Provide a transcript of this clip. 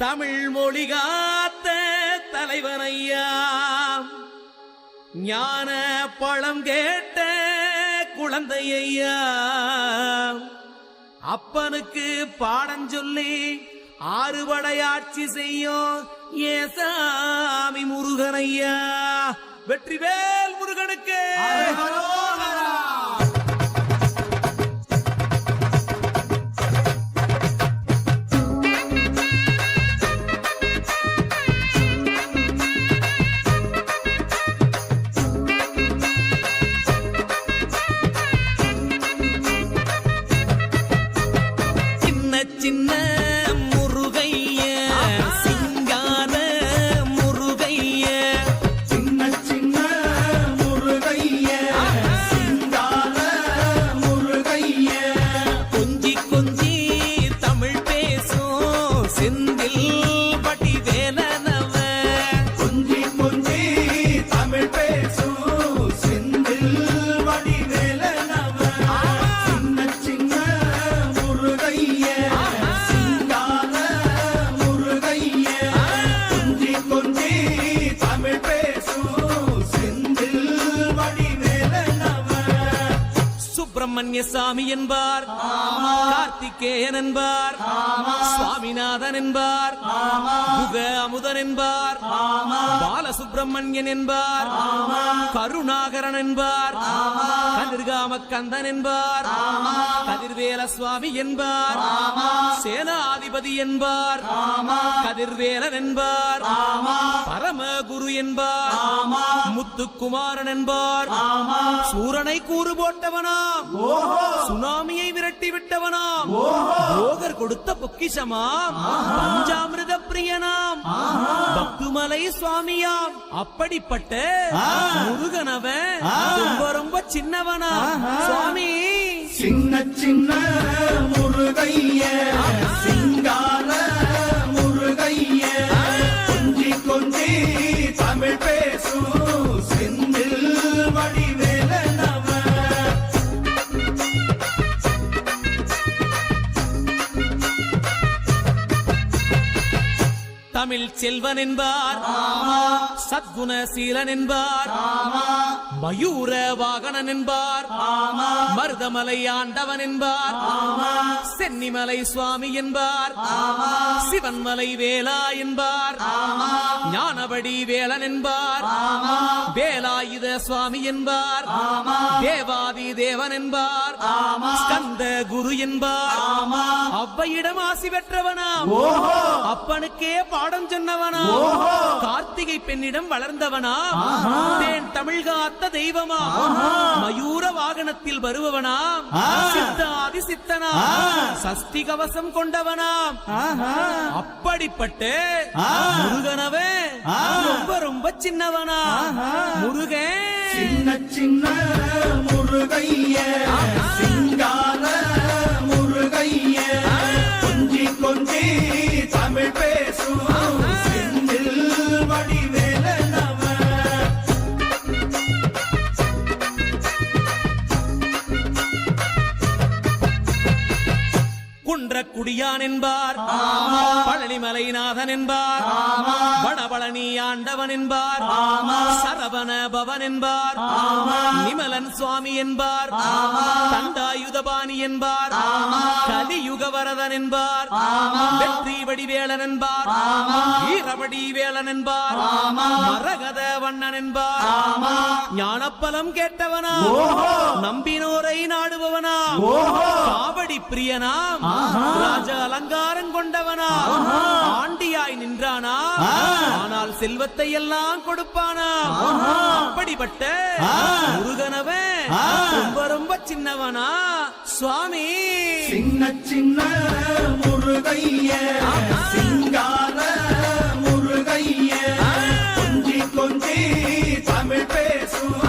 தமிழ் மொழி காத்த தலைவனையா, ஞான பழம் கேட்ட குழந்தையா, அப்பனுக்கு பாடம் சொல்லி ஆறுபடையாட்சி செய்யும் ஏசாமி முருகனையா. வெற்றிவேல் முருகனுக்கு. சின்ன முருகைய சிங்கார முருகைய, சின்ன சின்ன முருகைய சிங்கார முருகைய, கொஞ்சி கொஞ்சி தமிழ் பேசும் செந்தில் பட்டி வேலனவ, கொஞ்சி கொஞ்சி தமிழ் பேசும் செந்தில் வடி வேலனவ, சின்ன சின்ன முருகைய சிங்கார முருகைய, கொஞ்சி கொஞ்சி தமிழ் பேசும் செந்தில் வடி வேலனவ. சுப்பிரமணிய சாமி என்பார், கார்த்திகேயன் என்பார், சுவாமிநாதன் என்பார், முக அமுதன் என்பார், பாலசுப்பிரமணியன் என்பார், கருணாகரன் என்பார், கதிர்காம கந்தன் என்பார், கதிர்வேல சுவாமி என்பார், சேனாதிபதி என்பார், கதிர்வேலன் என்பார், பரமகுரு என்பார், முத்துக்குமாரன் என்பார், சூரனை கூறு போட்டவனாம், சுனாமியை விரட்டி விட்டவனாம், போகர் கொடுத்த பொக்கிஷமாம், பஞ்சாமிரத பிரியனாம், பக்துமலை சுவாமியாம். அப்படிப்பட்ட முருகனவன் ரொம்ப ரொம்ப சின்னவனா சுவாமி. சின்ன சின்ன முருகைய சிங்கார முருகைய, கொஞ்சி கொஞ்சி தமிழ் பேசும் செந்தில் வடி வேலனவ. தமிழ் செல்வன் என்பார், சத்குணசீலன் என்பார், மயூர வாகனன் என்பார், மருதமலை ஆண்டவன் என்பார், சென்னிமலை சுவாமி என்பார், சிவன்மலை வேலா என்பார், ஞானபடி வேலன் என்பார், வேலாயுத சுவாமி என்பார், தேவாதி தேவன் என்பார், ஸ்கந்த குரு என்பார், அவ்வையிடம் ஆசி பெற்றவனாம், அப்பனுக்கே பாடம் சொன்னவனா, கார்த்திகை பெண்ணிடம் வளர்ந்தவனா, தேன் தமிழ் காத்த தெய்வமா, மயூர வாகனத்தில் வருபவனாம், சித்தாதி சித்தனா, சஷ்டி கவசம் கொண்டவனாம். அப்படிப்பட்ட முருகனவே ரொம்ப ரொம்ப சின்னவனா முருகன். சின்ன சின்ன முருகைய சிங்கார முருகைய, கொஞ்சி கொஞ்சி தமிழ் பேசும் செந்தில் வடி வேலனவ. குன்றக்குடியான் என்பார், பழனிமலைநாதன் என்பார், வடபழனி ஆண்டவன் என்பார், சரவண பவன் என்பார், நிமலன் சுவாமி என்பார், தண்டாயுதபாணி என்பார், கலியுக வரதன் என்பார், வெற்றி வடிவேலன் என்பார், வீரபடி வேலன் என்பார், மரகத வண்ணன் என்பார், ஞானப்பலம் கேட்டவனா, நம்பினோரை நாடுபவனா, காவடி பிரியனாம், ராஜ அலங்காரம் கொண்டவனா, ஆண்டியாய் நின்றானா, ஆனால் செல்வத்தை எல்லாம் கொடுப்பானா. அப்படிப்பட்ட முருகனவன் ரொம்ப ரொம்ப சின்னவனா சுவாமி. சின்ன சின்ன முருகைய சிங்கார முருகைய, கொஞ்சி கொஞ்சி தமிழ் பேசும்